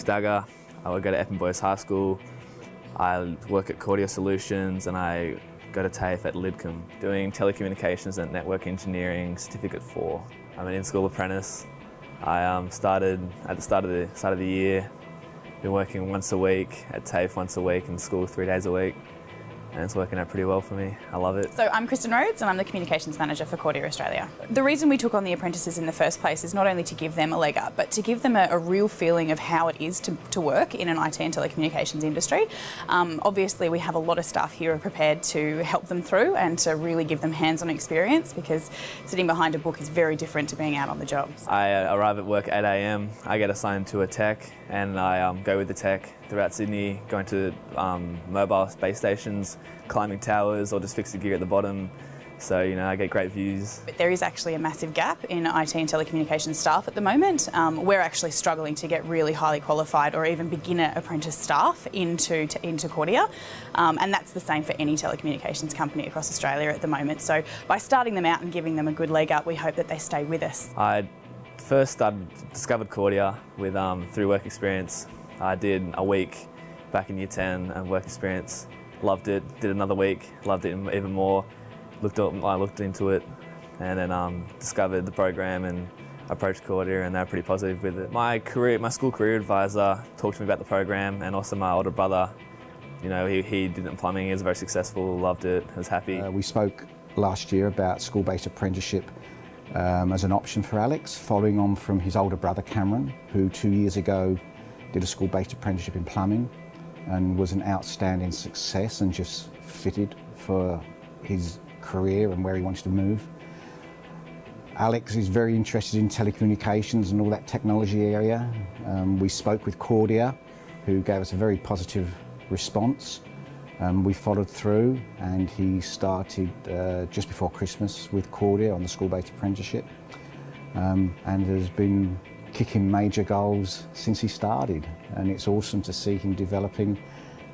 Dagger. I would go to Epping Boys High School. I work at Cordia Solutions and I go to TAFE at Lidcombe doing telecommunications and network engineering certificate 4. I'm an in-school apprentice. I started at the start of the year. Been working once a week at TAFE, once a week, in school 3 days a week. And it's working out pretty well for me. I love it. So I'm Kristen Rhodes and I'm the Communications Manager for Cordia Australia. The reason we took on the apprentices in the first place is not only to give them a leg up, but to give them a real feeling of how it is to work in an IT and telecommunications industry. Obviously we have a lot of staff here who are prepared to help them through and to really give them hands-on experience, because sitting behind a book is very different to being out on the job. I arrive at work at 8 AM, I get assigned to a tech and I go with the tech throughout Sydney, going to mobile space stations, climbing towers or just fixing gear at the bottom. So, I get great views. But there is actually a massive gap in IT and telecommunications staff at the moment. We're actually struggling to get really highly qualified or even beginner apprentice staff into Cordia. And that's the same for any telecommunications company across Australia at the moment. So by starting them out and giving them a good leg up, we hope that they stay with us. I first discovered Cordia with through work experience. I did a week back in year 10 and work experience. Loved it. Did another week. Loved it even more. I looked into it, and then discovered the program and approached Cordia, and they're pretty positive with it. My school career advisor talked to me about the program, and also my older brother. He did it in plumbing. He was very successful. Loved it. Was happy. We spoke last year about school-based apprenticeship as an option for Alex, following on from his older brother Cameron, who 2 years ago did a school-based apprenticeship in plumbing and was an outstanding success and just fitted for his career and where he wants to move. Alex is very interested in telecommunications and all that technology area. We spoke with Cordia, who gave us a very positive response. We followed through and he started just before Christmas with Cordia on the school-based apprenticeship and has been kicking major goals since he started, and it's awesome to see him developing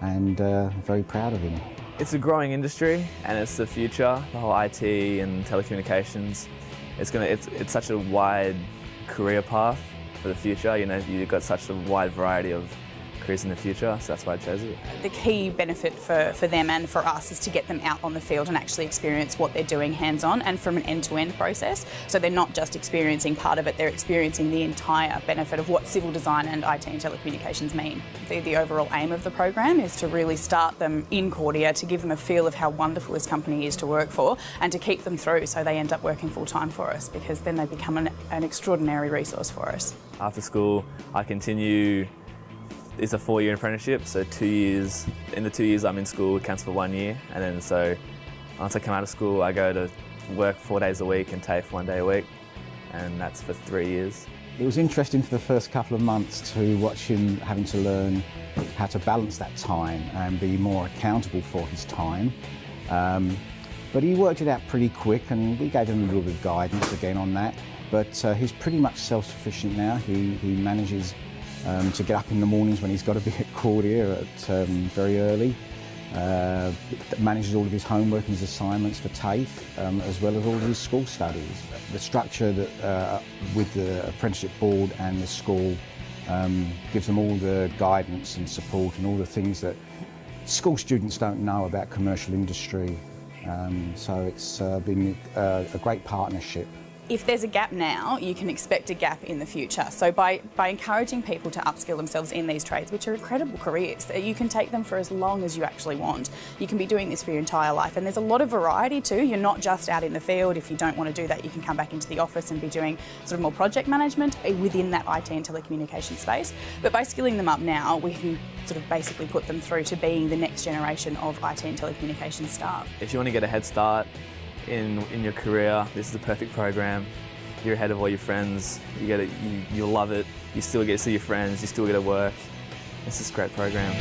and very proud of him. It's a growing industry and it's the future, the whole IT and telecommunications. It's such a wide career path for the future. You've got such a wide variety of careers in the future, so that's why I chose it. The key benefit for them and for us is to get them out on the field and actually experience what they're doing hands-on and from an end-to-end process. So they're not just experiencing part of it, they're experiencing the entire benefit of what civil design and IT and telecommunications mean. The overall aim of the program is to really start them in Cordia, to give them a feel of how wonderful this company is to work for and to keep them through so they end up working full-time for us, because then they become an extraordinary resource for us. After school, I continue. It's a 4-year apprenticeship, so 2 years. In the 2 years I'm in school, it counts for 1 year, and then so once I come out of school, I go to work 4 days a week and TAFE 1 day a week, and that's for 3 years. It was interesting for the first couple of months to watch him having to learn how to balance that time and be more accountable for his time. But he worked it out pretty quick, and we gave him a little bit of guidance again on that. But he's pretty much self-sufficient now. He manages to get up in the mornings when he's got to be at Cordia very early. Manages all of his homework and his assignments for TAFE, as well as all of his school studies. The structure that, with the apprenticeship board and the school gives them all the guidance and support and all the things that school students don't know about commercial industry. So it's been a great partnership. If there's a gap now, you can expect a gap in the future. So by encouraging people to upskill themselves in these trades, which are incredible careers, you can take them for as long as you actually want. You can be doing this for your entire life, and there's a lot of variety too. You're not just out in the field. If you don't want to do that, you can come back into the office and be doing sort of more project management within that IT and telecommunications space. But by skilling them up now, we can sort of basically put them through to being the next generation of IT and telecommunications staff. If you want to get a head start in your career, this is the perfect program. You're ahead of all your friends. You'll love it. You still get to see your friends. You still get to work. It's this great program.